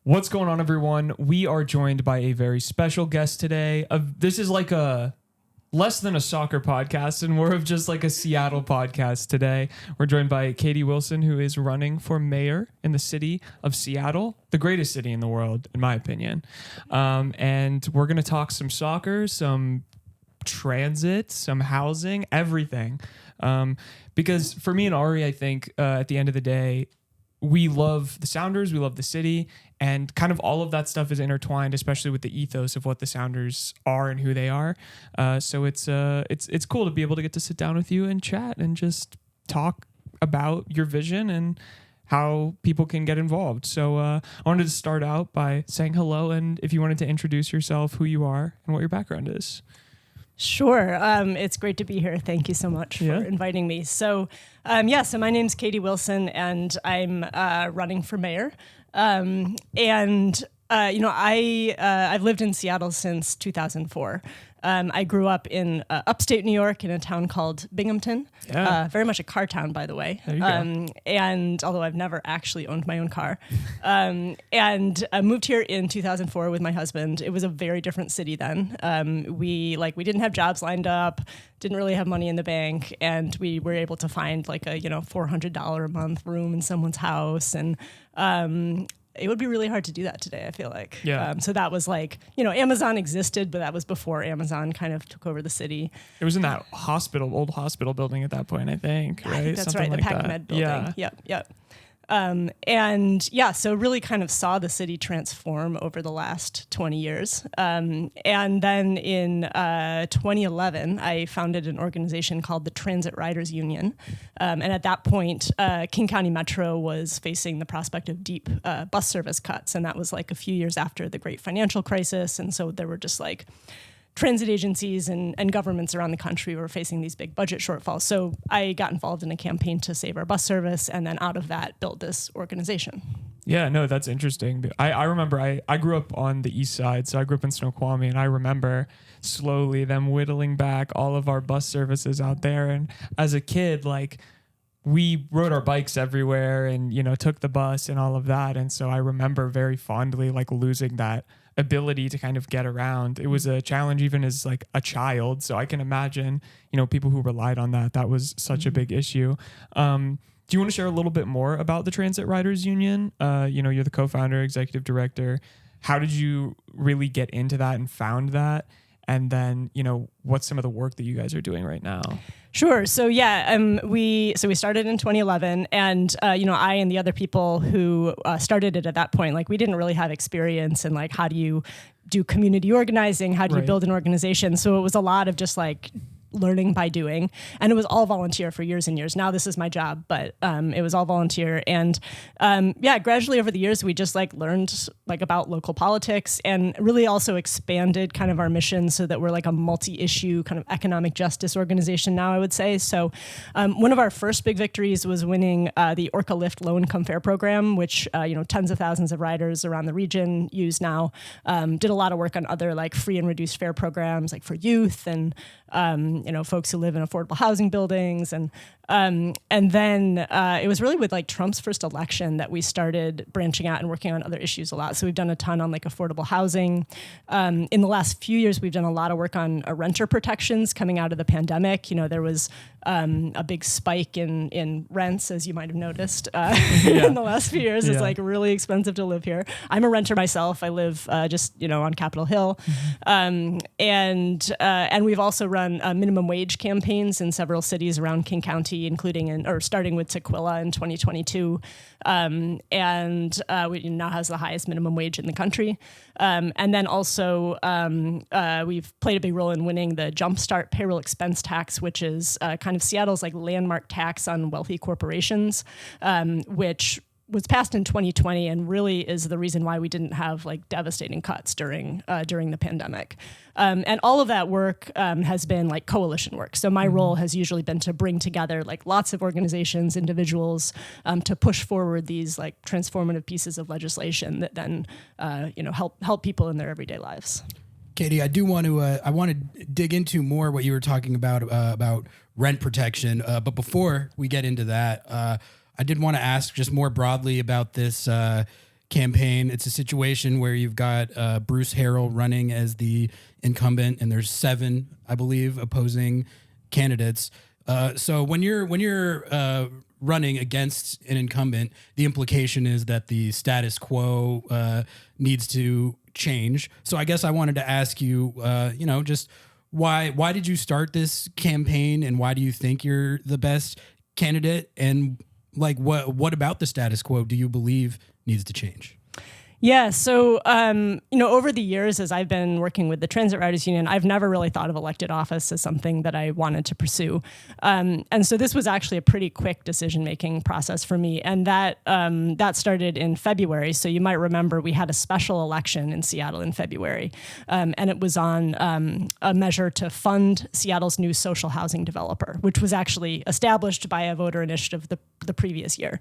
What's going on, everyone? We are joined by a very special guest today. This is like a less than a soccer podcast and more of just like a Seattle podcast today. We're joined by Katie Wilson, who is running for mayor in the city of Seattle, the greatest city in the world, in my opinion. And we're going to talk some soccer, some transit, some housing, everything. Because for me and Ari, I think at the end of the day, we love the Sounders, we love the city, and kind of all of that stuff is intertwined, especially with the ethos of what the Sounders are and who they are. So it's cool to be able to get to sit down with you and chat and just talk about your vision and how people can get involved. So I wanted to start out by saying hello, and if you wanted to introduce yourself, who you are, and what your background is. Sure. It's great to be here. Thank you so much for inviting me. So my name's Katie Wilson, and I'm running for mayor. I've lived in Seattle since 2004. I grew up in upstate New York in a town called Binghamton. Very much a car town, by the way. There you go. And although I've never actually owned my own car, and I moved here in 2004 with my husband. It was a very different city then. We didn't have jobs lined up, didn't really have money in the bank, and we were able to find like a $400 a month room in someone's house, and it would be really hard to do that today, I feel like. Yeah. So that was like, Amazon existed, but that was before Amazon kind of took over the city. It was in that old hospital building at that point, I think, right? I think that's Something right, like the that. PacMed building. Yep. So really kind of saw the city transform over the last 20 years. And then in 2011, I founded an organization called the Transit Riders Union. And at that point, King County Metro was facing the prospect of deep bus service cuts. And that was like a few years after the great financial crisis. And so there were just like transit agencies and governments around the country were facing these big budget shortfalls. So I got involved in a campaign to save our bus service, and then out of that built this organization. Yeah, no, that's interesting. I remember I grew up on the east side, so I grew up in Snoqualmie, and I remember slowly them whittling back all of our bus services out there. And as a kid, like, we rode our bikes everywhere and, took the bus and all of that. And so I remember very fondly, like, losing that ability to kind of get around. It was a challenge even as like a child. So I can imagine, people who relied on that. That was such a big issue. Do you want to share a little bit more about the Transit Riders Union? You're the co-founder, executive director. How did you really get into that and found that? And then, what's some of the work that you guys are doing right now? Sure. So we started in 2011, and I and the other people who started it at that point, like, we didn't really have experience in like, how do you do community organizing? How do you build an organization? So it was a lot of just like learning by doing, and it was all volunteer for years and years. Now this is my job, but it was all volunteer. And gradually over the years, we just like learned like about local politics, and really also expanded kind of our mission so that we're like a multi-issue kind of economic justice organization now, I would say. So one of our first big victories was winning the Orca Lyft low income fare program, which tens of thousands of riders around the region use now. Did a lot of work on other like free and reduced fare programs like for youth and folks who live in affordable housing buildings. And then it was really with like Trump's first election that we started branching out and working on other issues a lot. So we've done a ton on like affordable housing. In the last few years, we've done a lot of work on renter protections coming out of the pandemic. There was a big spike in rents, as you might have noticed, in the last few years. It's like really expensive to live here. I'm a renter myself. I live just on Capitol Hill. And we've also run minimum wage campaigns in several cities around King County, starting with Tukwila in 2022. We now has the highest minimum wage in the country. And then also we've played a big role in winning the Jumpstart payroll expense tax, which is kind of Seattle's like landmark tax on wealthy corporations, which was passed in 2020 and really is the reason why we didn't have like devastating cuts during the pandemic. And all of that work has been like coalition work. So my role has usually been to bring together like lots of organizations, individuals, to push forward these like transformative pieces of legislation that then help people in their everyday lives. Katie, I want to dig into more what you were talking about rent protection. But before we get into that, I did want to ask just more broadly about this campaign. It's a situation where you've got Bruce Harrell running as the incumbent, and there's 7, I believe, opposing candidates. So when you're running against an incumbent, the implication is that the status quo needs to change. So I guess I wanted to ask you, just why did you start this campaign, and why do you think you're the best candidate, and like what about the status quo do you believe needs to change? Yeah. So, over the years, as I've been working with the Transit Riders Union, I've never really thought of elected office as something that I wanted to pursue. And so this was actually a pretty quick decision-making process for me. And that started in February. So you might remember we had a special election in Seattle in February. And it was on a measure to fund Seattle's new social housing developer, which was actually established by a voter initiative the previous year.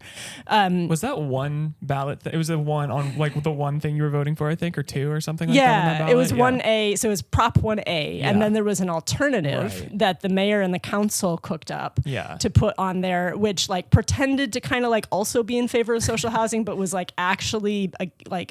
Was that one ballot? It was the one on the one thing you were voting for, I think, or 2 or something like that on that ballot? It was 1A. So it was Prop 1A. Yeah. And then there was an alternative that the mayor and the council cooked up to put on there, which pretended to kind of also be in favor of social housing, but was actually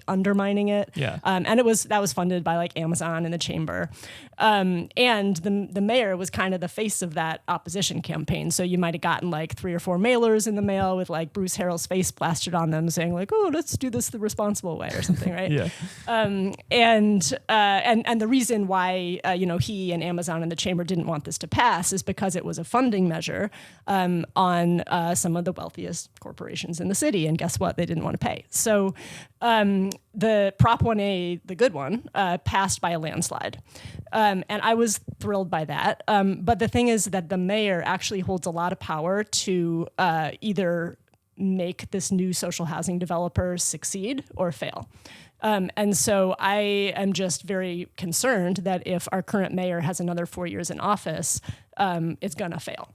undermining it. Yeah. And that was funded by Amazon and the chamber. And the mayor was kind of the face of that opposition campaign. So you might have gotten 3 or 4 mailers in the mail with Bruce Harrell's face plastered on them saying oh, let's do this the responsible way or something, right? Yeah. And the reason why he and Amazon and the chamber didn't want this to pass is because it was a funding measure on some of the wealthiest corporations in the city, and guess what? They didn't want to pay. So the Prop 1A, the good one, passed by a landslide, and I was thrilled by that. But the thing is that the mayor actually holds a lot of power to either make this new social housing developer succeed or fail. And so I am just very concerned that if our current mayor has another 4 years in office, it's going to fail.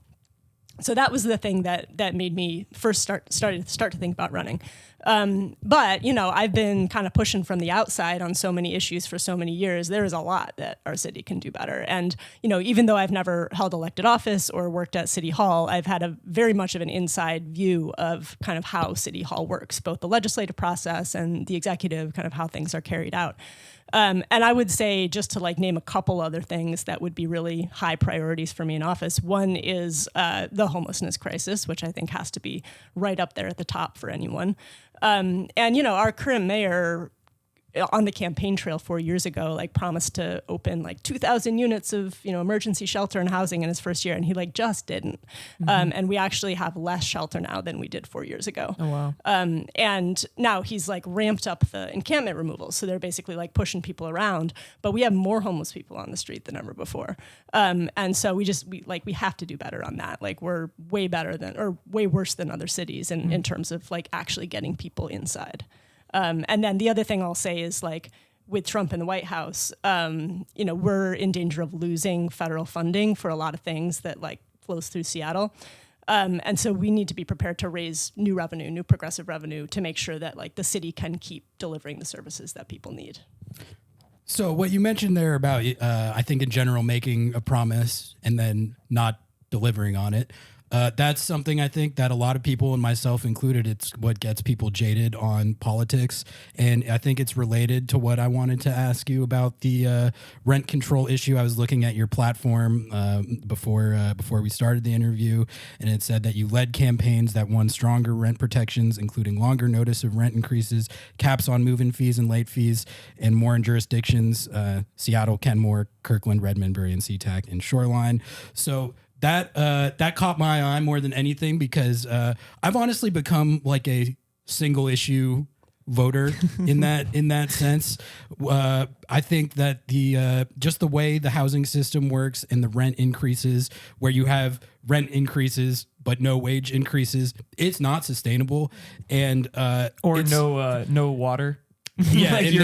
So that was the thing that made me first start to think about running. But I've been kind of pushing from the outside on so many issues for so many years. There is a lot that our city can do better. And even though I've never held elected office or worked at City Hall, I've had a very much of an inside view of kind of how City Hall works, both the legislative process and the executive, kind of how things are carried out. And I would say, just to name a couple other things that would be really high priorities for me in office. One is the homelessness crisis, which I think has to be right up there at the top for anyone. And our current mayor on the campaign trail 4 years ago, promised to open 2,000 units of, emergency shelter and housing in his first year. And he just didn't. Mm-hmm. And we actually have less shelter now than we did 4 years ago. Oh, wow. And now he's ramped up the encampment removals. So they're basically pushing people around, but we have more homeless people on the street than ever before. And so we have to do better on that. We're way better than, or way worse than other cities in terms of actually getting people inside. And then the other thing I'll say is with Trump in the White House, we're in danger of losing federal funding for a lot of things that flows through Seattle. And so we need to be prepared to raise new progressive revenue to make sure that the city can keep delivering the services that people need. So what you mentioned there about, I think in general, making a promise and then not delivering on it. That's something I think that a lot of people, and myself included, it's what gets people jaded on politics. And I think it's related to what I wanted to ask you about the rent control issue. I was looking at your platform before we started the interview, and it said that you led campaigns that won stronger rent protections, including longer notice of rent increases, caps on move-in fees and late fees, and more in jurisdictions, Seattle, Kenmore, Kirkland, Redmond, Berrien, SeaTac, and Shoreline. So that caught my eye more than anything because I've honestly become a single issue voter in that sense. I think that the just the way the housing system works and the rent increases, where you have rent increases but no wage increases, it's not sustainable. And no water. Yeah, in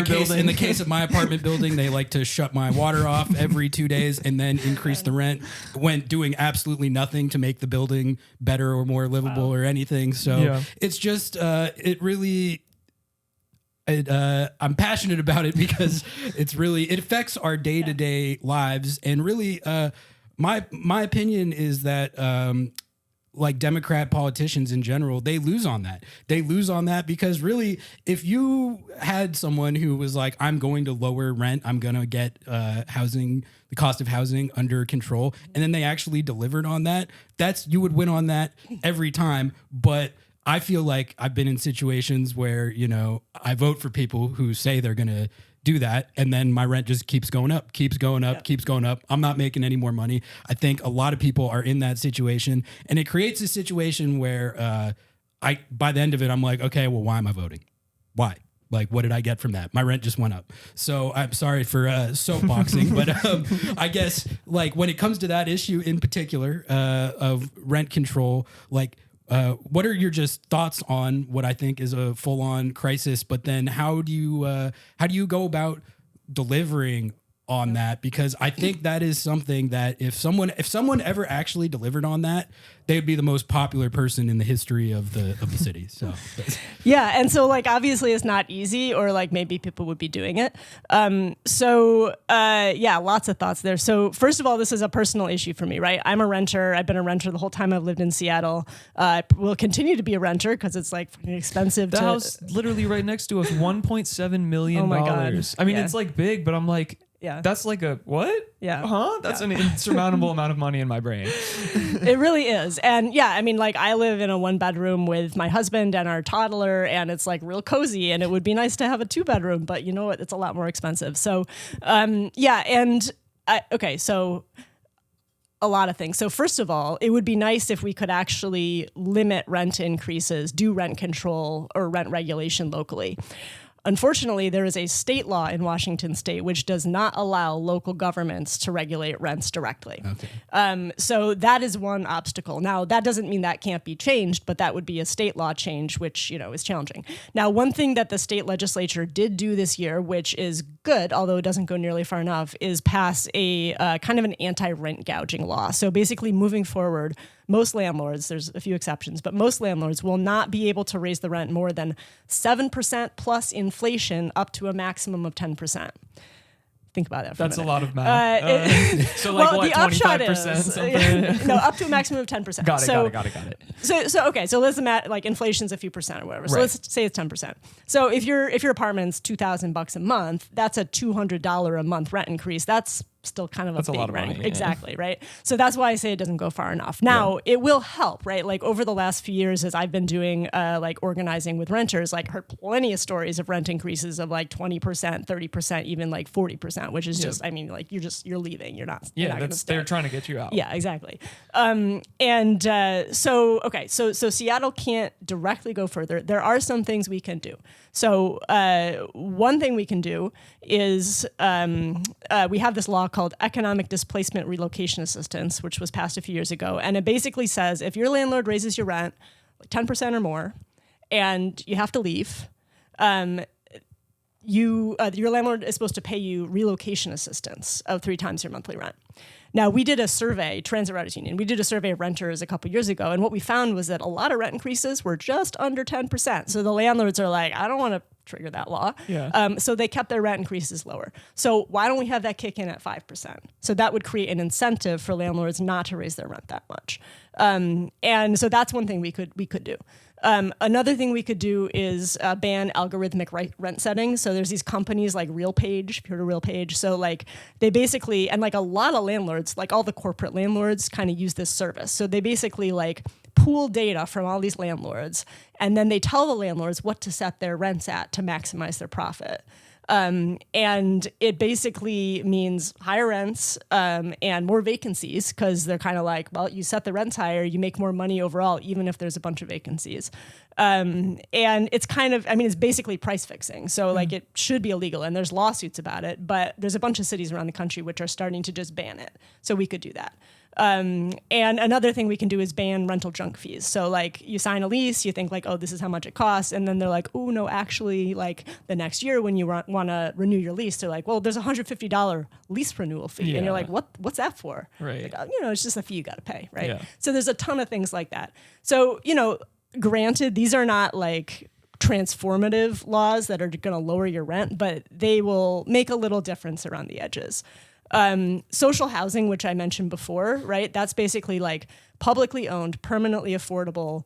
the case of my apartment building, they like to shut my water off every 2 days and then increase the rent when doing absolutely nothing to make the building better or more livable or anything. So it's just I'm passionate about it because it affects our day-to-day lives. And really, my opinion is that like Democrat politicians in general, they lose on that. They lose on that because really, if you had someone who was like, I'm going to lower rent, I'm going to get the cost of housing under control, and then they actually delivered on that, you would win on that every time. But I feel like I've been in situations where, I vote for people who say they're going to do that, and then my rent just keeps going up. I'm not making any more money. I think a lot of people are in that situation, and it creates a situation where by the end of it, I'm like, okay, well, why am I voting? Why? Like, what did I get from that? My rent just went up. So I'm sorry for soapboxing, but I guess like when it comes to that issue in particular of rent control, like, what are your just thoughts on what I think is a full-on crisis? But then how do you go about delivering on that? Because I think that is something that if someone ever actually delivered on that, they would be the most popular person in the history of the city. So yeah, and so like obviously it's not easy, or like maybe people would be doing it. Yeah, lots of thoughts there. So first of all, this is a personal issue for me, right? I'm a renter. I've been a renter the whole time I've lived in Seattle. I will continue to be a renter because it's like expensive. The house literally right next to us, $1.7 million. Oh my God. I mean, it's like big, but I'm like, yeah, that's like a what? Yeah. Huh? That's an insurmountable amount of money in my brain. It really is. And yeah, I mean, like I live in a 1-bedroom with my husband and our toddler, and it's like real cozy, and it would be nice to have a 2-bedroom, but you know what? It's a lot more expensive. So, yeah. And so a lot of things. So first of all, it would be nice if we could actually limit rent increases, do rent control or rent regulation locally. Unfortunately, there is a state law in Washington state which does not allow local governments to regulate rents directly. Okay. So that is one obstacle. Now, that doesn't mean that can't be changed, but that would be a state law change, which, is challenging. Now, one thing that the state legislature did do this year, which is good, although it doesn't go nearly far enough, is pass a kind of an anti-rent gouging law. So basically moving forward, most landlords, there's a few exceptions, but most landlords will not be able to raise the rent more than 7% plus inflation up to a maximum of 10%. Think about that for a minute. That's a lot of math. So like well, what, 25% something? No, up to a maximum of 10%. Got it. So let's imagine like inflation's a few percent or whatever. So Right. let's say it's 10%. So if your apartment's $2,000 a month, that's a $200 a month rent increase. That's still kind of That's a a big lot of rent. money, yeah. Exactly, right? So that's why I say it doesn't go far enough. Now, it will help, right? Like over the last few years as I've been doing like organizing with renters, like heard plenty of stories of rent increases of like 20%, 30%, even like 40%, which is just, I mean, like you're leaving. You're not. Yeah, you're not they're trying to get you out. Yeah, exactly. So Seattle can't directly go further. There are some things we can do. So one thing we can do is we have this law called Economic Displacement Relocation Assistance, which was passed a few years ago. And it basically says if your landlord raises your rent like 10% or more and you have to leave, your landlord is supposed to pay you relocation assistance of 3 times your monthly rent. Now, we did a survey, Transit Writers Union, we did a survey of renters a couple years ago, and what we found was that a lot of rent increases were just under 10%. So the landlords are like, I don't want to trigger that law. Yeah. So they kept their rent increases lower. So why don't we have that kick in at 5%? So that would create an incentive for landlords not to raise their rent that much. And so that's one thing we could do. Another thing we could do is ban algorithmic rent setting. So there's these companies like RealPage, if you heard of RealPage. So like they basically, and like a lot of landlords, like all the corporate landlords kind of use this service. So they basically like pool data from all these landlords, and then they tell the landlords what to set their rents at to maximize their profit. And it basically means higher rents and more vacancies because they're kind of like, well, you set the rents higher, you make more money overall, even if there's a bunch of vacancies. And it's kind of, I mean, it's basically price fixing. So like it should be illegal and there's lawsuits about it, but there's a bunch of cities around the country which are starting to just ban it. So we could do that. And another thing we can do is ban rental junk fees. So like you sign a lease, you think like, oh, this is how much it costs. And then they're like, oh, no, actually like the next year when you want to renew your lease, they're like, well, there's a $150 lease renewal fee. Yeah. And you're like, what's that for? Right. Like, it's just a fee you got to pay. Right. Yeah. So there's a ton of things like that. So, granted, these are not like transformative laws that are going to lower your rent, but they will make a little difference around the edges. Social housing, which I mentioned before, right? That's basically like publicly owned, permanently affordable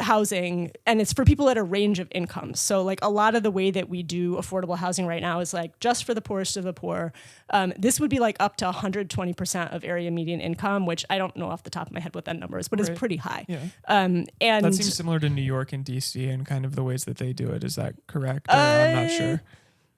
housing, and it's for people at a range of incomes. So like a lot of the way that we do affordable housing right now is like just for the poorest of the poor. This would be like up to 120% of area median income, which I don't know off the top of my head what that number is, but it's pretty high. Yeah. And that seems similar to New York and DC and kind of the ways that they do it. Is that correct? I'm not sure.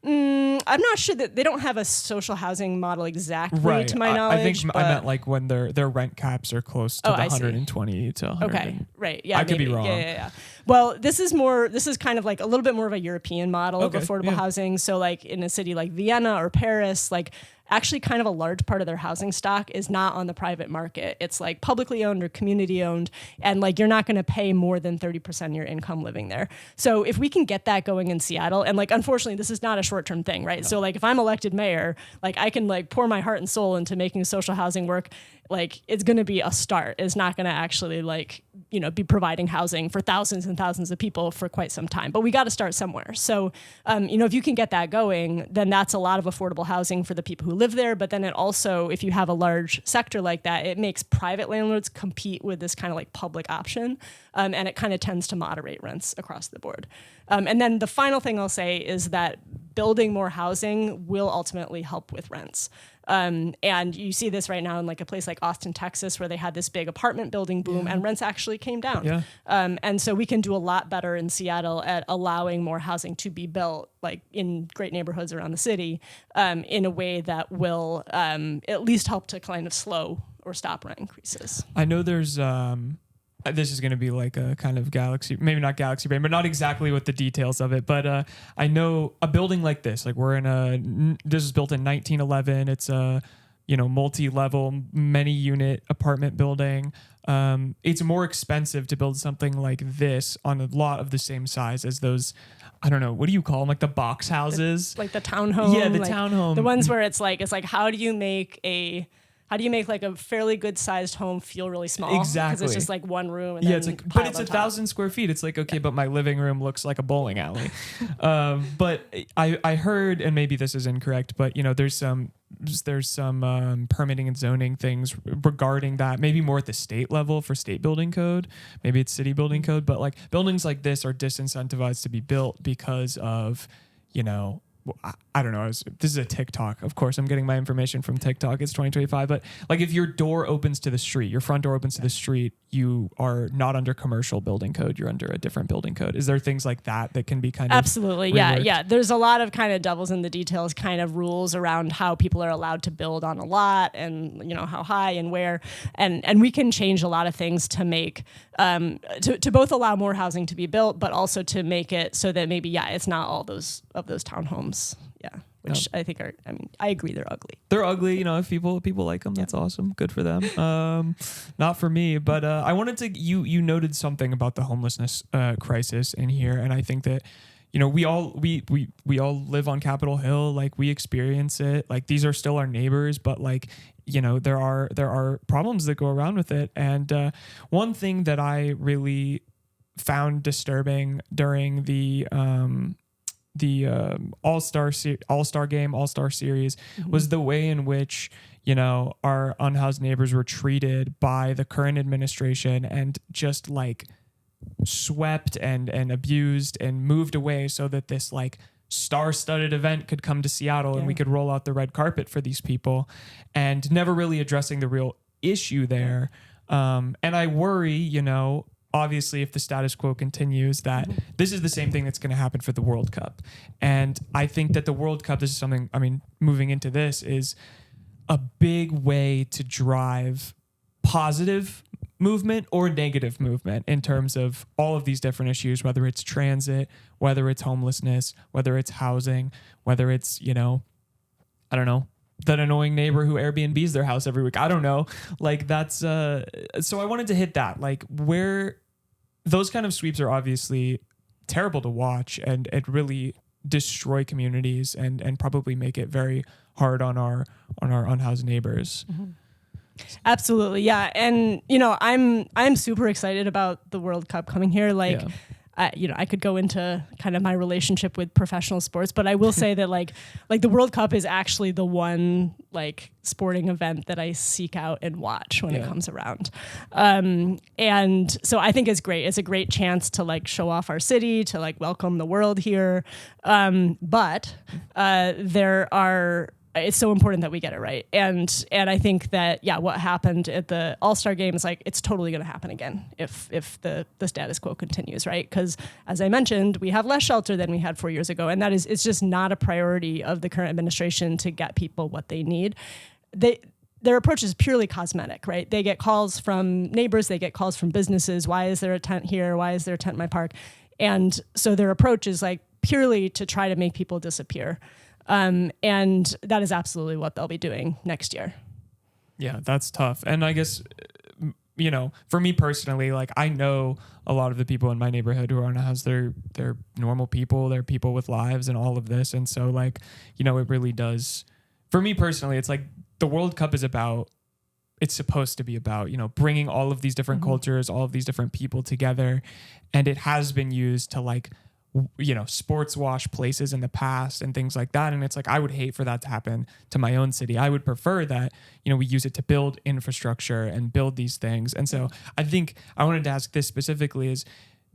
I'm not sure that they don't have a social housing model exactly, to my knowledge. I think I meant like when their rent caps are close to the 120 to 100. Okay, right. Yeah, I could be wrong. Yeah. Well, this is kind of like a little bit more of a European model of affordable housing. So like in a city like Vienna or Paris, like actually kind of a large part of their housing stock is not on the private market. It's like publicly owned or community owned, and like you're not going to pay more than 30% of your income living there. So if we can get that going in Seattle, and like unfortunately this is not a short-term thing, right? No. So like if I'm elected mayor, like I can like pour my heart and soul into making social housing work. Like it's going to be a start. It's not going to actually like, be providing housing for thousands and thousands of people for quite some time, but we got to start somewhere. So, if you can get that going, then that's a lot of affordable housing for the people who live there. But then it also, if you have a large sector like that, it makes private landlords compete with this kind of like public option. And it kind of tends to moderate rents across the board. And then the final thing I'll say is that building more housing will ultimately help with rents. And you see this right now in like a place like Austin, Texas, where they had this big apartment building boom and rents actually came down. Yeah. And so we can do a lot better in Seattle at allowing more housing to be built like in great neighborhoods around the city in a way that will at least help to kind of slow or stop rent increases. I know there's this is going to be like a kind of maybe not galaxy brain, but not exactly with the details of it. But I know a building like this, like this was built in 1911. It's a, multi-level, many-unit apartment building. It's more expensive to build something like this on a lot of the same size as those, I don't know, what do you call them? Like the box houses? Like the townhome. Yeah, the like townhome. The ones where it's like how do you make like a fairly good sized home feel really small? Exactly. Because it's just like one room. And it's like, but it's 1,000 square feet. It's like, okay, but my living room looks like a bowling alley. But I heard, and maybe this is incorrect, but there's some permitting and zoning things regarding that, maybe more at the state level for state building code, maybe it's city building code, but like buildings like this are disincentivized to be built because of, I don't know. This is a TikTok. Of course, I'm getting my information from TikTok. It's 2025. But like if your door opens to the street, your front door opens to the street, you are not under commercial building code. You're under a different building code. Is there things like that can be kind of absolutely reworked? Yeah. There's a lot of kind of devils in the details kind of rules around how people are allowed to build on a lot and how high and where, and we can change a lot of things to make to both allow more housing to be built, but also to make it so that maybe it's not all those homes. Yeah. Which I think I agree they're ugly. They're ugly, if people like them, that's awesome. Good for them. Not for me, but I wanted to, you noted something about the homelessness crisis in here. And I think that, we all live on Capitol Hill. Like we experience it. Like these are still our neighbors, but like, there are problems that go around with it. And one thing that I really found disturbing during the All-Star series was the way in which our unhoused neighbors were treated by the current administration and just like swept and abused and moved away so that this like star-studded event could come to Seattle and we could roll out the red carpet for these people, and never really addressing the real issue there. And I worry, obviously, if the status quo continues, that this is the same thing that's going to happen for the World Cup. And I think that the World Cup, this is something, moving into this, is a big way to drive positive movement or negative movement in terms of all of these different issues, whether it's transit, whether it's homelessness, whether it's housing, whether it's, I don't know, that annoying neighbor who Airbnbs their house every week. I don't know. Like that's, so I wanted to hit that, like where those kind of sweeps are obviously terrible to watch and really destroy communities and probably make it very hard on our unhoused neighbors. Mm-hmm. Absolutely. Yeah. And, I'm super excited about the World Cup coming here. Like, I could go into kind of my relationship with professional sports, but I will say that like the World Cup is actually the one like sporting event that I seek out and watch when it comes around. And so I think it's great. It's a great chance to like show off our city, to like welcome the world here. But it's so important that we get it right. And I think that, what happened at the All-Star game is like, it's totally going to happen again if the status quo continues, right? Because as I mentioned, we have less shelter than we had 4 years ago. And it's just not a priority of the current administration to get people what they need. Their approach is purely cosmetic, right? They get calls from neighbors, they get calls from businesses. Why is there a tent here? Why is there a tent in my park? And so their approach is like purely to try to make people disappear. And that is absolutely what they'll be doing next year. Yeah, that's tough. And I guess, for me personally, like I know a lot of the people in my neighborhood who are on a house, they're normal people, they're people with lives and all of this. And so like, it really does, for me personally, it's like the World Cup is it's supposed to be about, bringing all of these different cultures, all of these different people together. And it has been used to like, sports wash places in the past and things like that. And it's like, I would hate for that to happen to my own city. I would prefer that, we use it to build infrastructure and build these things. And so I think I wanted to ask this specifically is,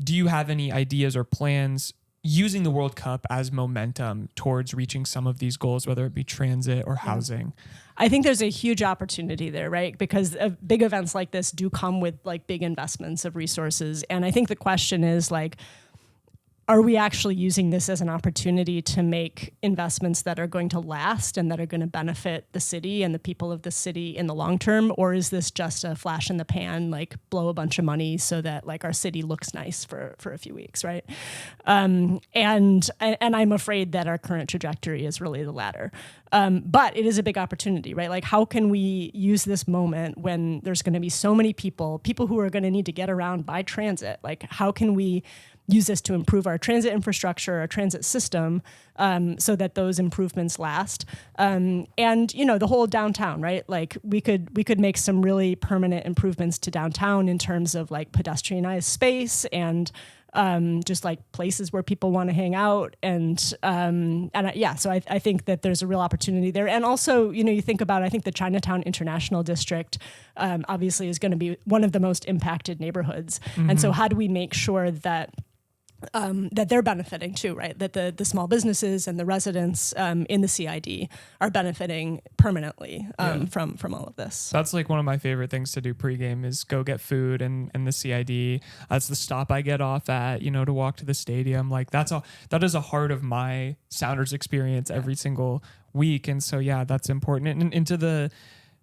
do you have any ideas or plans using the World Cup as momentum towards reaching some of these goals, whether it be transit or housing? I think there's a huge opportunity there, right? Because big events like this do come with like big investments of resources. And I think the question is like, are we actually using this as an opportunity to make investments that are going to last and that are going to benefit the city and the people of the city in the long term? Or is this just a flash in the pan, like blow a bunch of money so that like our city looks nice for a few weeks, right? And I'm afraid that our current trajectory is really the latter. But it is a big opportunity, right? Like how can we use this moment when there's going to be so many people who are going to need to get around by transit? Like how can we use this to improve our transit infrastructure, our transit system, so that those improvements last. And the whole downtown, right? Like we could make some really permanent improvements to downtown in terms of like pedestrianized space and just like places where people want to hang out. So I think that there's a real opportunity there. And also, you think about, I think the Chinatown International District obviously is going to be one of the most impacted neighborhoods. And so how do we make sure that they're benefiting too, right? That the small businesses and the residents in the CID are benefiting permanently from all of this. That's like one of my favorite things to do pregame is go get food and the CID. That's the stop I get off at, to walk to the stadium. Like that is a heart of my Sounders experience every single week. And so, that's important. And into the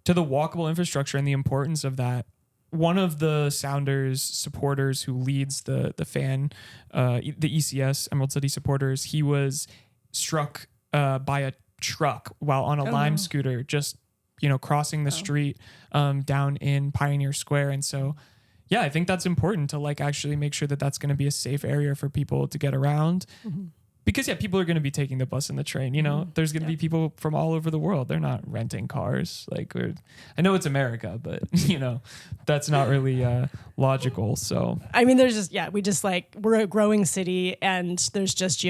walkable infrastructure and the importance of that. One of the Sounders supporters who leads the ECS, Emerald City supporters, he was struck by a truck while on a Lime scooter, just, crossing the street down in Pioneer Square. And so, I think that's important to like actually make sure that that's going to be a safe area for people to get around. Because people are going to be taking the bus and the train, there's going to be people from all over the world. They're not renting cars. Like I know it's America, but that's not really logical. So, I mean, there's just, we're a growing city and there's just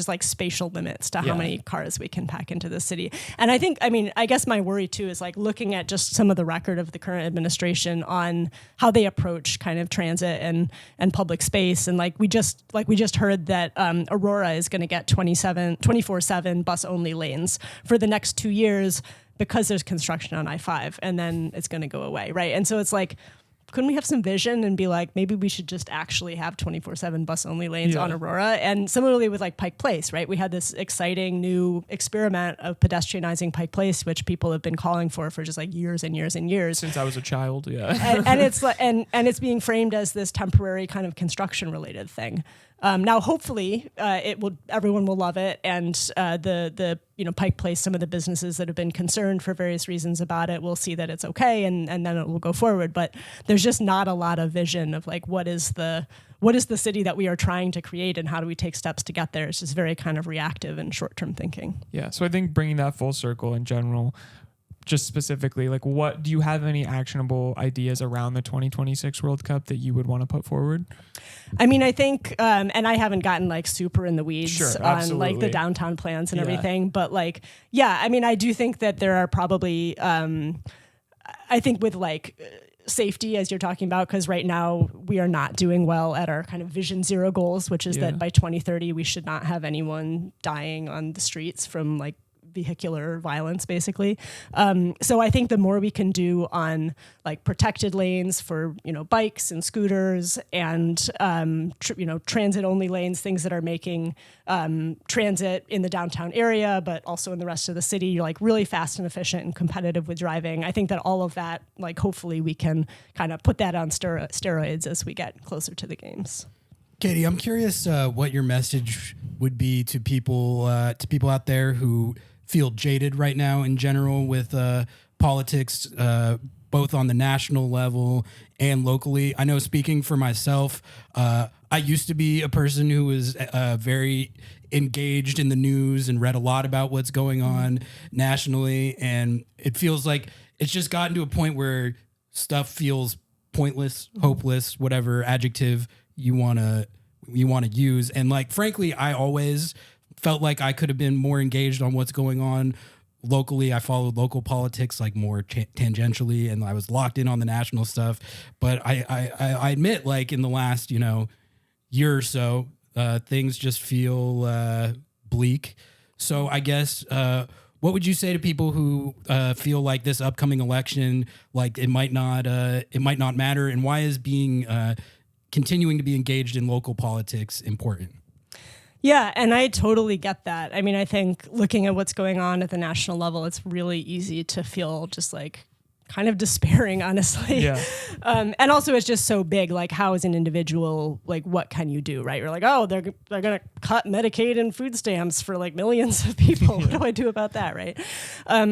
like spatial limits to how many cars we can pack into the city. And I guess my worry too is like looking at just some of the record of the current administration on how they approach kind of transit and public space. And we just heard that Aurora is going to get 24/7 bus only lanes for the next 2 years because there's construction on I-5 and then it's going to go away, right? And so it's like, couldn't we have some vision and be like, maybe we should just actually have 24/7 bus only lanes on Aurora? And similarly with like Pike Place, right? We had this exciting new experiment of pedestrianizing Pike Place, which people have been calling for just like years and years and years. Since I was a child, and it's like, and it's being framed as this temporary kind of construction related thing. Now, hopefully, everyone will love it, and the Pike Place, some of the businesses that have been concerned for various reasons about it will see that it's okay, and then it will go forward. But there's just not a lot of vision of like what is the city that we are trying to create, and how do we take steps to get there? It's just very kind of reactive and short-term thinking. Yeah, so I think bringing that full circle in general, just specifically, like, what do you have any actionable ideas around the 2026 World Cup that you would want to put forward? I mean, I think, and I haven't gotten like super in the weeds on like the downtown plans and everything, but like, yeah, I mean, I do think that there are probably, I think with like safety, as you're talking about, because right now we are not doing well at our kind of Vision Zero goals, which is that by 2030 we should not have anyone dying on the streets from like vehicular violence, basically. So I think the more we can do on like protected lanes for, you know, bikes and scooters and, transit only lanes, things that are making transit in the downtown area, but also in the rest of the city, like really fast and efficient and competitive with driving. I think that all of that, like, hopefully we can kind of put that on steroids as we get closer to the games. Katie, I'm curious what your message would be to people out there who feel jaded right now in general with politics, both on the national level and locally. I know, speaking for myself, I used to be a person who was very engaged in the news and read a lot about what's going on nationally. And it feels like it's just gotten to a point where stuff feels pointless, hopeless, whatever adjective you want to use. And like, frankly, I always felt like I could have been more engaged on what's going on locally. I followed local politics like more tangentially, and I was locked in on the national stuff. But I admit, like, in the last, year or so, things just feel bleak. So I guess what would you say to people who feel like this upcoming election, like it might not matter, and why is continuing to be engaged in local politics important? Yeah, and I totally get that. I mean, I think looking at what's going on at the national level, it's really easy to feel just like kind of despairing, honestly. Yeah. And also it's just so big, like how as an individual, like what can you do, right? You're like, oh, they're going to cut Medicaid and food stamps for like millions of people. What do I do about that, right?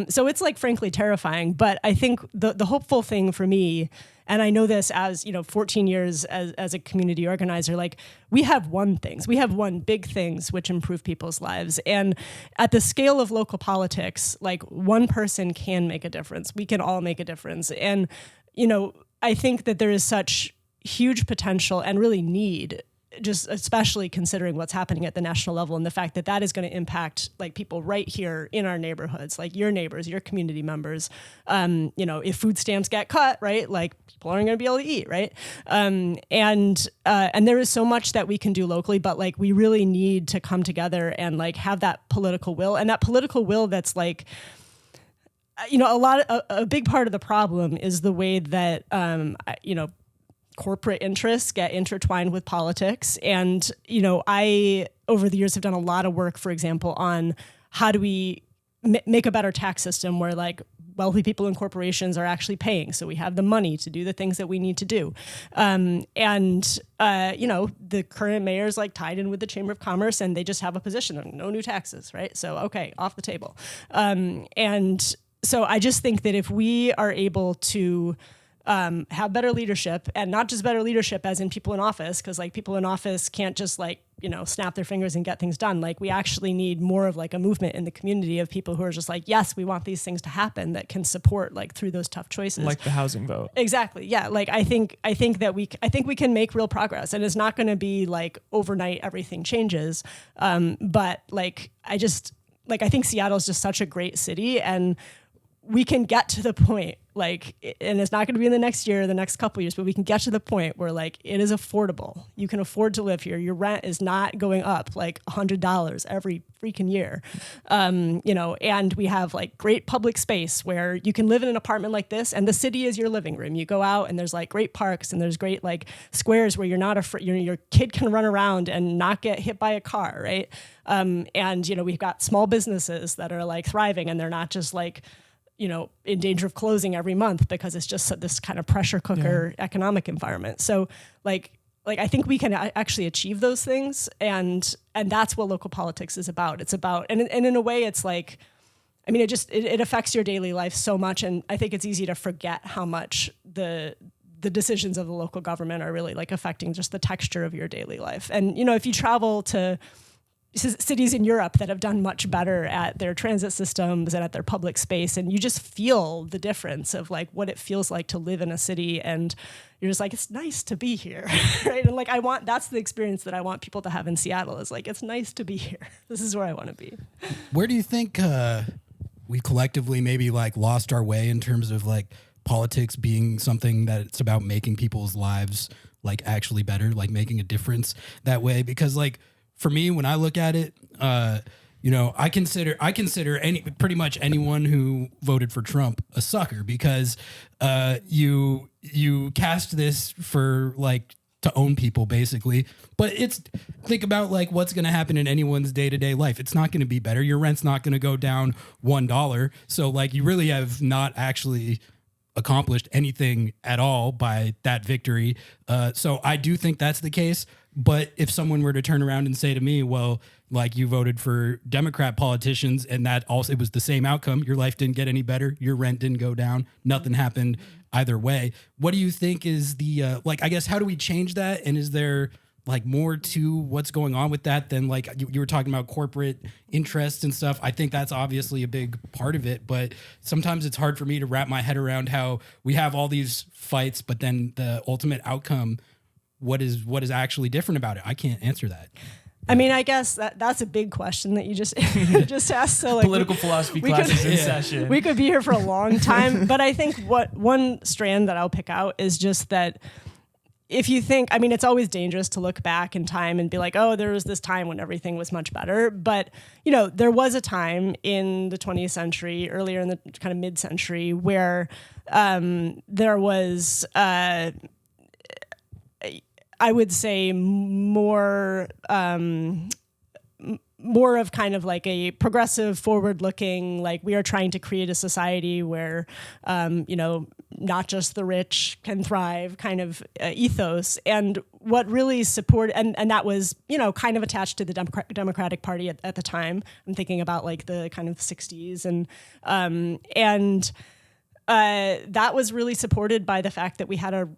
So it's like frankly terrifying. But I think the hopeful thing for me, and I know this as, 14 years as a community organizer, like we have won big things which improve people's lives. And at the scale of local politics, like one person can make a difference. We can all make a difference. And, I think that there is such huge potential and really need, just especially considering what's happening at the national level and the fact that that is going to impact like people right here in our neighborhoods, like your neighbors, your community members. If food stamps get cut, right, like people aren't going to be able to eat, right? And there is so much that we can do locally, but like we really need to come together and like have that political will, and that political will that's like, a big part of the problem is the way that, corporate interests get intertwined with politics. And, I, over the years, have done a lot of work, for example, on how do we make a better tax system where like wealthy people and corporations are actually paying. So we have the money to do the things that we need to do. The current mayor's like tied in with the Chamber of Commerce and they just have a position of no new taxes, right? So, okay, off the table. So I just think that if we are able to have better leadership, and not just better leadership as in people in office, because like people in office can't just like, snap their fingers and get things done. Like we actually need more of like a movement in the community of people who are just like, yes, we want these things to happen, that can support like through those tough choices. Like the housing vote. Exactly. Yeah. Like I think we can make real progress, and it's not going to be like overnight everything changes. But like, I think Seattle is just such a great city, and we can get to the point, like, and it's not going to be in the next year or the next couple of years, but we can get to the point where like it is affordable. You can afford to live here. Your rent is not going up like $100 every freaking year. And we have like great public space where you can live in an apartment like this, and the city is your living room. You go out and there's like great parks and there's great like squares where you're not afraid, your kid can run around and not get hit by a car, right? We've got small businesses that are like thriving, and they're not just like, in danger of closing every month because it's just this kind of pressure cooker economic environment. So like I think we can actually achieve those things. And that's what local politics is about. It's about, and in a way it's like, I mean, it affects your daily life so much. And I think it's easy to forget how much the decisions of the local government are really like affecting just the texture of your daily life. And, if you travel to cities in Europe that have done much better at their transit systems and at their public space. And you just feel the difference of like what it feels like to live in a city. And you're just like, it's nice to be here, right? And like, that's the experience that I want people to have in Seattle is like, it's nice to be here. This is where I want to be. Where do you think we collectively maybe like lost our way in terms of like politics being something that it's about making people's lives like actually better, like making a difference that way? Because like, for me, when I look at it, I consider pretty much anyone who voted for Trump a sucker because you cast this for like to own people basically. But think about like what's going to happen in anyone's day-to-day life. It's not going to be better. Your rent's not going to go down $1. So like you really have not actually accomplished anything at all by that victory. So I do think that's the case. But if someone were to turn around and say to me, well, like you voted for Democrat politicians and that also it was the same outcome, your life didn't get any better, your rent didn't go down, nothing happened either way. What do you think is the I guess how do we change that? And is there like more to what's going on with that than like you were talking about corporate interests and stuff? I think that's obviously a big part of it, but sometimes it's hard for me to wrap my head around how we have all these fights, but then the ultimate outcome, what is actually different about it? I can't answer that. I mean, I guess that's a big question that you just just asked. So like political philosophy classes in session. We could be here for a long time, but I think one strand that I'll pick out is just that if you think, I mean, it's always dangerous to look back in time and be like, oh, there was this time when everything was much better. But, there was a time in the 20th century, earlier in the kind of mid-century, where there was I would say more of kind of like a progressive, forward-looking, like we are trying to create a society where, not just the rich can thrive kind of ethos. And what really supported, and that was, kind of attached to the Democratic Party at the time. I'm thinking about like the kind of 60s and that was really supported by the fact that we had a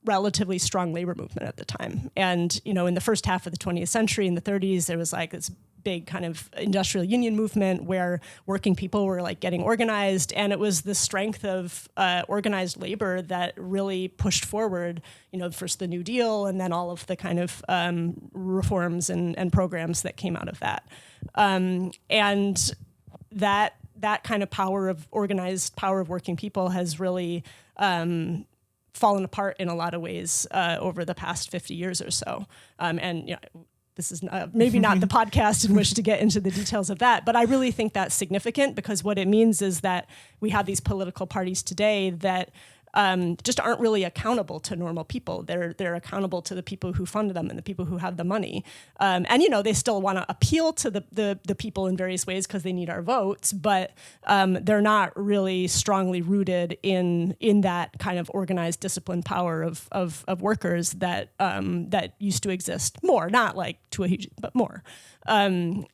relatively strong labor movement at the time. And, in the first half of the 20th century, in the 30s, there was like this big kind of industrial union movement where working people were like getting organized. And it was the strength of organized labor that really pushed forward, first the New Deal and then all of the kind of reforms and programs that came out of that. And that kind of organized power of working people has really fallen apart in a lot of ways over the past 50 years or so. This is maybe not the podcast in which to get into the details of that, but I really think that's significant because what it means is that we have these political parties today that just aren't really accountable to normal people. They're accountable to the people who fund them and the people who have the money. And they still want to appeal to the people in various ways because they need our votes, but they're not really strongly rooted in that kind of organized, disciplined power of workers that used to exist more, not like to a huge, but more. So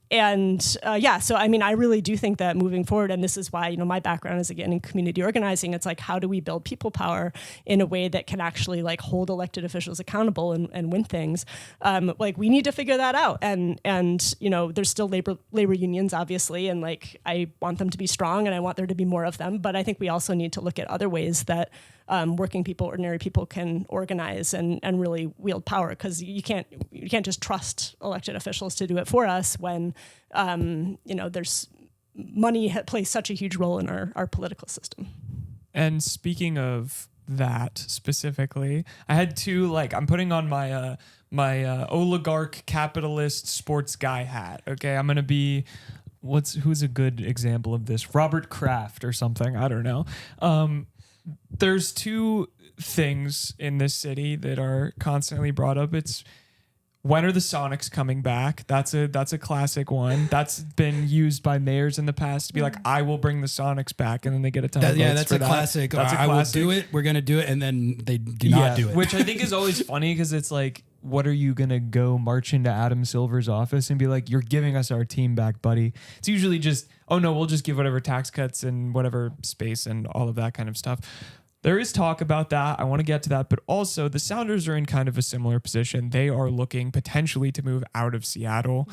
I mean, I really do think that moving forward, and this is why, my background is again in community organizing, it's like, how do we build people power in a way that can actually like hold elected officials accountable and win things? Like we need to figure that out. And there's still labor unions, obviously, and like I want them to be strong and I want there to be more of them. But I think we also need to look at other ways that working people, ordinary people can organize and really wield power, because you can't just trust elected officials to do it for us when there's money plays such a huge role in our political system. And speaking of that specifically, I had I'm putting on my my oligarch capitalist sports guy hat. Okay, I'm gonna be who's a good example of this? Robert Kraft or something. I don't know. There's two things in this city that are constantly brought up. It's when are the Sonics coming back? That's a classic one. That's been used by mayors in the past to be like, I will bring the Sonics back, and then they get a ton of votes. Yeah, that's for a that. classic. That's a I will classic. do it. We're gonna do it, and then they do not do it. Which I think is always funny because it's like, what are you gonna go march into Adam Silver's office and be like, you're giving us our team back, buddy? It's usually just, oh no, we'll just give whatever tax cuts and whatever space and all of that kind of stuff. there is talk about that. I want to get to that, but also the Sounders are in kind of a similar position. They are looking potentially to move out of Seattle.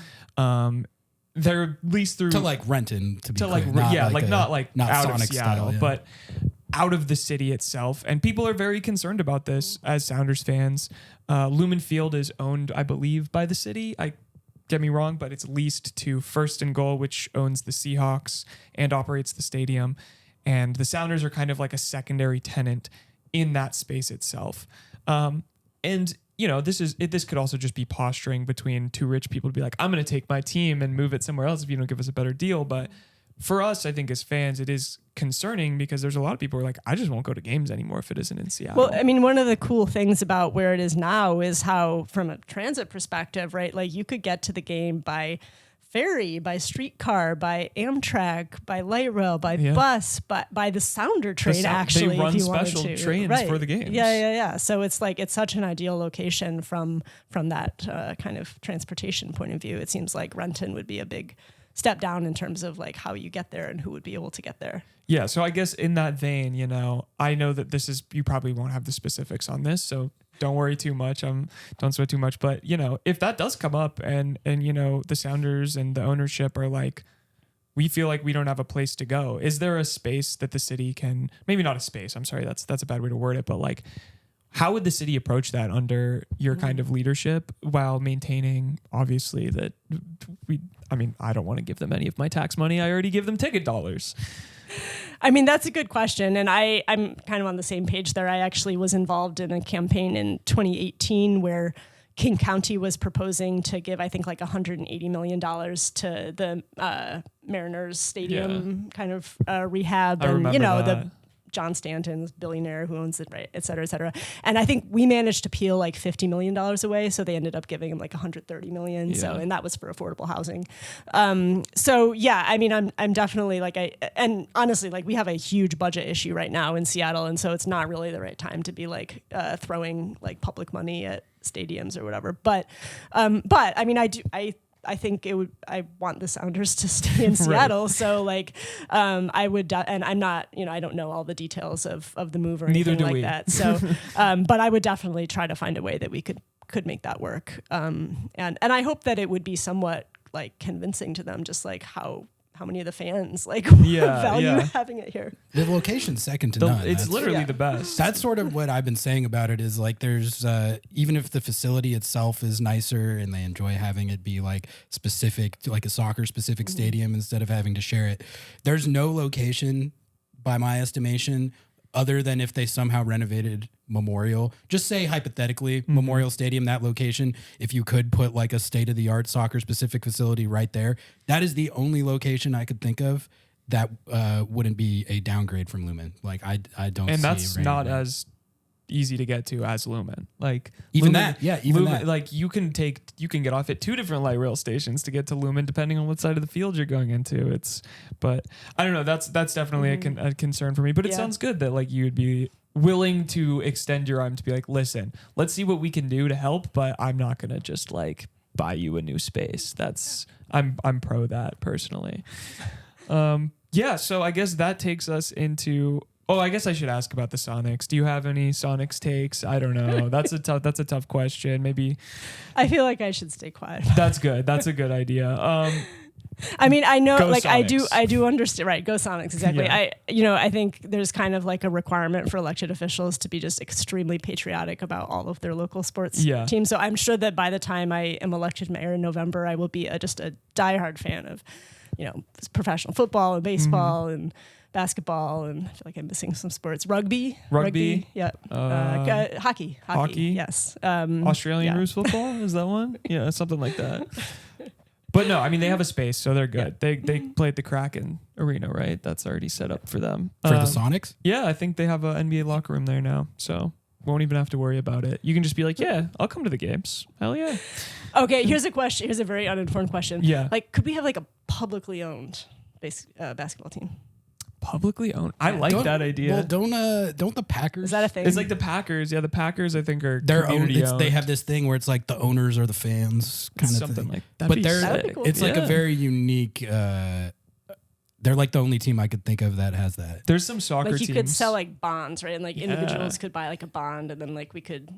They're at least through to like Renton to be to like clear, not out Sonic of Seattle, style, yeah. but out of the city itself. And people are very concerned about this as Sounders fans. Lumen Field is owned, I believe, by the city. Get me wrong, but it's leased to First and Goal, which owns the Seahawks and operates the stadium. And the Sounders are kind of like a secondary tenant in that space itself. And you know, this could also just be posturing between two rich people to be like, I'm going to take my team and move it somewhere else if you don't give us a better deal. But for us, I think as fans, it is concerning because there's a lot of people who are like, I just won't go to games anymore if it isn't in Seattle. Well, I mean, one of the cool things about where it is now is how, from a transit perspective, right, like you could get to the game by ferry, by streetcar, by Amtrak, by light rail, by bus, by the Sounder train, actually. They run if you special wanted to. trains for the games. Yeah. So it's like, it's such an ideal location from that kind of transportation point of view. It seems like Renton would be a big step down in terms of like how you get there and who would be able to get there. Yeah. So I guess in that vein, you know, I know that you probably won't have the specifics on this, so don't worry too much. Don't sweat too much. But, you know, if that does come up and, you know, the Sounders and the ownership are like, we feel like we don't have a place to go. Is there a space that the city can, maybe not a space, I'm sorry, that's a bad way to word it, but like, how would the city approach that under your kind of leadership while maintaining, obviously, that I don't want to give them any of my tax money. I already give them ticket dollars. I mean, that's a good question. And I'm kind of on the same page there. I actually was involved in a campaign in 2018 where King County was proposing to give, I think, like $180 million to the Mariners Stadium kind of rehab. I remember that. The John Stanton's billionaire who owns it, right, et cetera, et cetera. And I think we managed to peel like $50 million away. So they ended up giving him like $130 million. Yeah. So, and that was for affordable housing. So yeah, I mean, I'm definitely like, and honestly, like we have a huge budget issue right now in Seattle. And so it's not really the right time to be like throwing like public money at stadiums or whatever. But I mean, I think I want the Sounders to stay in Seattle. Right. So like, I would, and I'm not, I don't know all the details of the move or anything like that. So, but I would definitely try to find a way that we could make that work. And I hope that it would be somewhat like convincing to them, just like how many of the fans like value having it here. The location's second to none. It's literally the best. That's sort of what I've been saying about it is like there's even if the facility itself is nicer and they enjoy having it be like specific to like a soccer specific stadium instead of having to share it, there's no location by my estimation other than if they somehow renovated Memorial. Just say hypothetically, Memorial Stadium, that location, if you could put like a state-of-the-art soccer-specific facility right there, that is the only location I could think of that wouldn't be a downgrade from Lumen. Like I don't see. And that's not as easy to get to as Lumen. Like even Lumen, even Lumen, that. like you can get off at two different light rail stations to get to Lumen depending on what side of the field you're going into. But I don't know. That's definitely a concern for me. But it sounds good that like you would be willing to extend your arm to be like, listen, let's see what we can do to help. But I'm not gonna just like buy you a new space. I'm pro that personally. So I guess that takes us into. Oh, I guess I should ask about the Sonics. Do you have any Sonics takes? I don't know. That's a tough question. Maybe. I feel like I should stay quiet. That's good. That's a good idea. I mean, I know, like Sonics. I do understand. Right, go Sonics. Exactly. Yeah. I think there's kind of like a requirement for elected officials to be just extremely patriotic about all of their local sports teams. So I'm sure that by the time I am elected mayor in November, I will be just a diehard fan of, professional football and baseball and basketball, and I feel like I'm missing some sports. Rugby. Yeah. Hockey. Yes. Australian rules football, is that one? Yeah, something like that. But no, I mean they have a space, so they're good. They play at the Kraken Arena, right? That's already set up for them. For the Sonics? Yeah, I think they have an NBA locker room there now, so won't even have to worry about it. You can just be like, yeah, I'll come to the games. Hell yeah. Okay, here's a question. Here's a very uninformed question. Yeah. Like, could we have like a publicly owned basketball team? Publicly owned. I like that idea. Well, don't the Packers? Is that a thing? It's like the Packers. Yeah, the Packers I think are their own. community owned. They have this thing where it's like the owners are the fans kind of something thing. like that. But That'd be cool. it's like a very unique they're like the only team I could think of that has that. There's some soccer Like you teams. could sell like bonds, right? And like individuals could buy like a bond, and then like we could,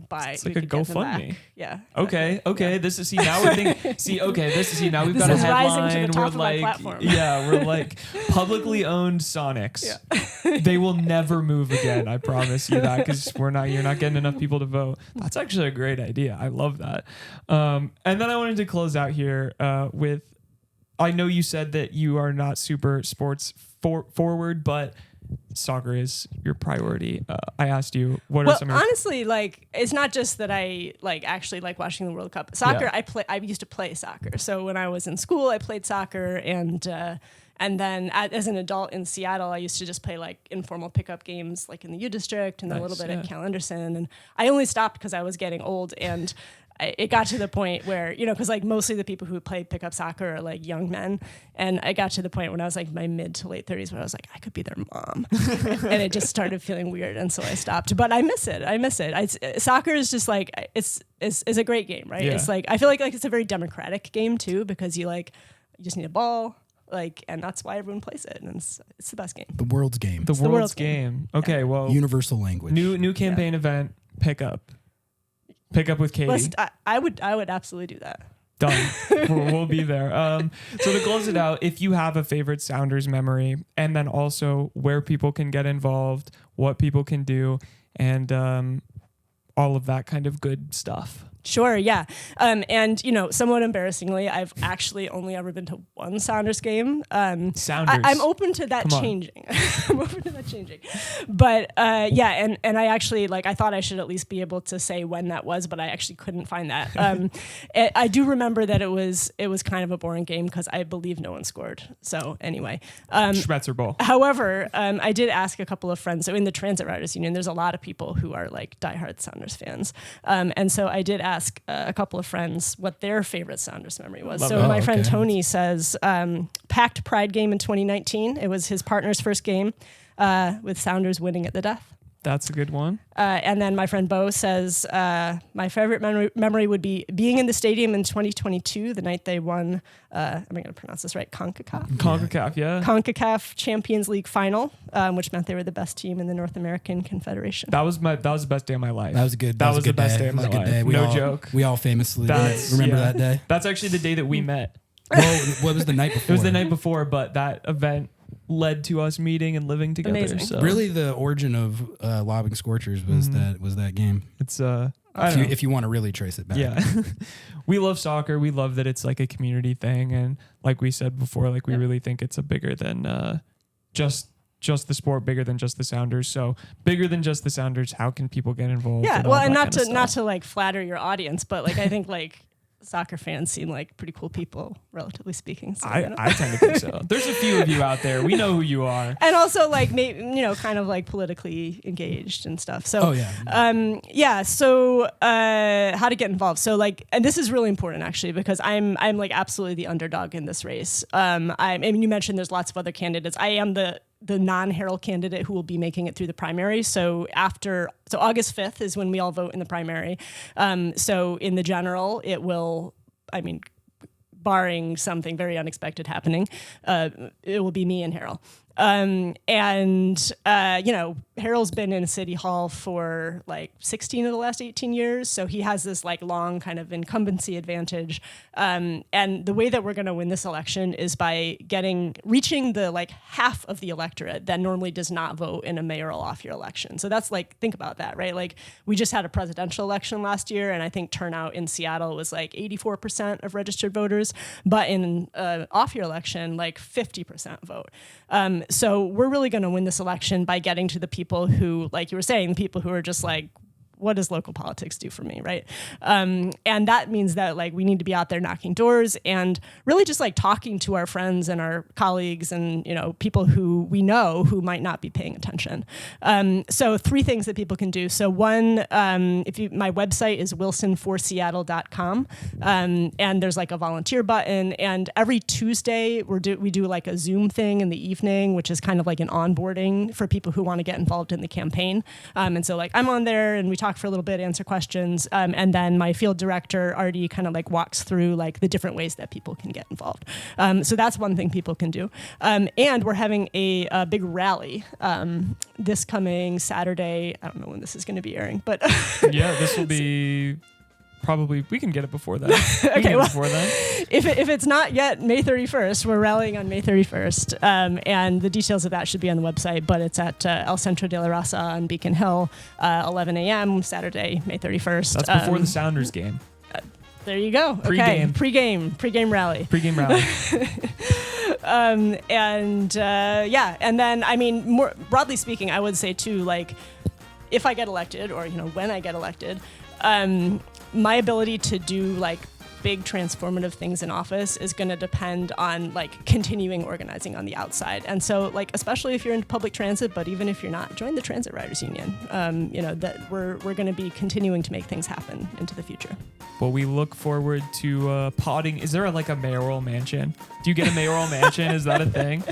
buy. It's like we a could get them GoFundMe. back. Yeah. Okay. Yeah. This is now we're thinking. Now we've got a This is rising to headline. the top We're of my like, platform. we're like publicly owned Sonics. Yeah. They will never move again. I promise you that, because you're not getting enough people to vote. That's actually a great idea. I love that. And then I wanted to close out here with, I know you said that you are not super sports forward, but soccer is your priority. I asked you, what are some of your... honestly, like, it's not just that I like actually like watching the World Cup. Soccer, Yeah. I used to play soccer. So when I was in school, I played soccer, and then as an adult in Seattle, I used to just play like informal pickup games, like in the U District, and then a Nice, little bit yeah. at Cal Anderson. And I only stopped because I was getting old, and it got to the point where, because like mostly the people who play pickup soccer are like young men. And I got to the point when I was like my mid to late 30s where I was like, I could be their mom. And it just started feeling weird. And so I stopped. But I miss it. Soccer is just like, it's a great game, right? Yeah. It's like, I feel like it's a very democratic game too, because you just need a ball. And that's why everyone plays it. And it's the best game. The world's game. The the world's world's game. Okay, well, Universal language. new campaign event, pick up with Katie. I would absolutely do that. Done. We'll be there. So to close it out, if you have a favorite Sounders memory, and then also where people can get involved, what people can do, and all of that kind of good stuff. Sure, yeah. And, somewhat embarrassingly, I've actually only ever been to one Sounders game. Sounders. I'm open to that Come on. changing. I'm open to that changing. But, and I actually, I thought I should at least be able to say when that was, but I actually couldn't find that. I do remember that it was kind of a boring game because I believe no one scored. So anyway. Schmetzer Bowl. However, I did ask a couple of friends. So in the Transit Riders Union, there's a lot of people who are like diehard Sounders fans. And so I did ask a couple of friends what their favorite Sounders memory was. Love so it. my friend okay. Tony says packed Pride game in 2019. It was his partner's first game with Sounders winning at the death. That's a good one. And then my friend Bo says, my favorite memory would be being in the stadium in 2022, the night they won, am I going to pronounce this right? CONCACAF, yeah. CONCACAF Champions League final, which meant they were the best team in the North American Confederation. That was the best day of my life. That was a good. That was a the good best day. day of That was my a good life. day. No joke. We all famously That's- remember yeah. that day. That's actually the day that we met. Well, what was the night before? It was the night before, but that event led to us meeting and living together. Amazing. So Really, the origin of Lobbing Scorchers was that game. it's I don't know. If you want to really trace it back. Yeah. We love soccer. We love that it's like a community thing. And like we said before, like we really think it's a bigger than just the sport, bigger than just the Sounders. So bigger than just the Sounders, how can people get involved? Yeah, all well, and that not to like flatter your audience, but like I think like soccer fans seem like pretty cool people, relatively speaking. So, I tend to think so. There's a few of you out there. We know who you are. and also like maybe kind of like politically engaged and stuff. So Oh yeah. So how to get involved? So like, and this is really important actually because I'm like absolutely the underdog in this race. I mean, you mentioned there's lots of other candidates. I am the non-Herald candidate who will be making it through the primary. So August 5th is when we all vote in the primary. So in the general, it will, barring something very unexpected happening, it will be me and Harold. Harold's been in City Hall for like 16 of the last 18 years. So he has this like long kind of incumbency advantage. And the way that we're going to win this election is by reaching the like half of the electorate that normally does not vote in a mayoral off-year election. So that's like, think about that, right? Like we just had a presidential election last year, and I think turnout in Seattle was like 84% of registered voters, but in an off-year election, like 50% vote. So we're really going to win this election by getting to the people who, like you were saying, the people who are just like, what does local politics do for me, right? And that means that like we need to be out there knocking doors and really just like talking to our friends and our colleagues and people who we know who might not be paying attention. So 3 things that people can do. So one, my website is wilsonforseattle.com, and there's like a volunteer button. And every Tuesday we do like a Zoom thing in the evening, which is kind of like an onboarding for people who want to get involved in the campaign. And so like I'm on there and we talk talk for a little bit, answer questions, and then my field director already kind of like walks through like the different ways that people can get involved. So that's one thing people can do. And we're having a big rally this coming Saturday. I don't know when this is going to be airing, but yeah, this will be probably, we can get it before that. Okay, well, before then. If it's not yet May 31st, we're rallying on May 31st. And the details of that should be on the website, but it's at El Centro de la Raza on Beacon Hill, 11 a.m. Saturday, May 31st. That's before the Sounders game. There you go. Pre-game. Okay. Pre-game rally. Pre-game rally. And then, I mean, more broadly speaking, I would say too, like, if I get elected, or when I get elected, my ability to do like big transformative things in office is going to depend on like continuing organizing on the outside. And so, like, especially if you're in public transit, but even if you're not, join the Transit Riders Union. That we're going to be continuing to make things happen into the future. Well, we look forward to potting. Is there a mayoral mansion? Do you get a mayoral mansion? Is that a thing?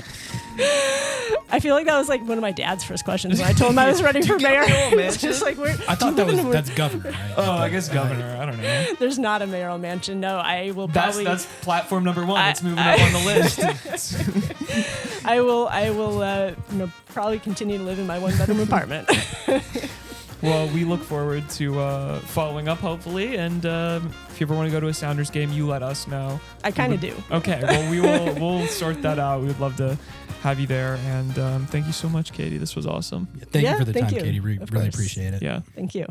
I feel like that was like one of my dad's first questions when I told him I was running for mayor. It's just like, I thought that's governor, right? Oh, I guess governor. I don't know. There's not a mayoral mansion. No, I will probably. That's platform number one. It's moving up on the list. I will probably continue to live in my 1-bedroom apartment. Well, we look forward to following up, hopefully. And if you ever want to go to a Sounders game, you let us know. I kind of do. Okay. Well, we'll sort that out. We would love to have you there. And thank you so much, Katie. This was awesome. Thank you for the time, you. Katie. Really appreciate it. Yeah. Thank you.